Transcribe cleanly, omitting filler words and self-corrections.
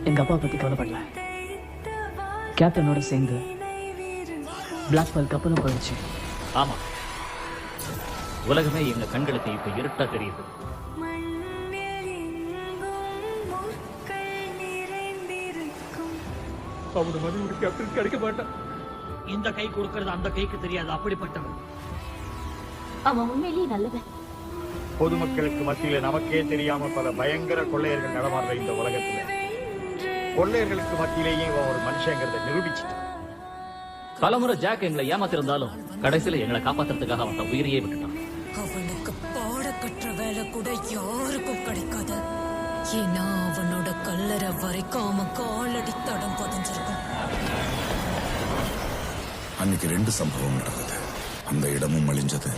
எங்க அப்பா பத்தி கவலைப்படல. கேப்டனோட சேர்ந்து பிளாக் பால் கப்பலும் போயிடுச்சு. ஆமா, உலகமே எங்க கண்களுக்கு இப்ப இருட்டா தெரியுது. அவனோட மனைவி ஒரு கேப்டன் கிடைக்க மாட்டான். இந்த கை கொடுக்கறது அந்த கைக்கு தெரியாது, அப்படிப்பட்டவன். அவன் உண்மையிலேயே நல்லவன். பொதுமக்களுக்கு மத்தியில நமக்கே தெரியாம பல பயங்கர கொள்ளையர்கள் நடமாடுற இந்த உலகத்துல கொள்ளையர்களுக்கு மத்தியிலேயே இவன் ஒரு மனுஷங்கிறத நிரூபிச்சுட்டான். பலமுறை ஜாக் எங்களை ஏமாத்திருந்தாலும் கடைசியில எங்களை காப்பாத்துறதுக்காக அவன் தன் உயிரையே விட்டுட்டான். அவனுக்கு பாட கற்ற வேலை கூட யாருக்கும் கிடைக்காது. ஏன்னா அவனோட கல்லறை வரைக்கும் அவன் காலடி தடம் பதிஞ்சிருக்கும். அன்னைக்கு 2 சம்பவம் நடந்தது. அந்த இடமும் அழிஞ்சது,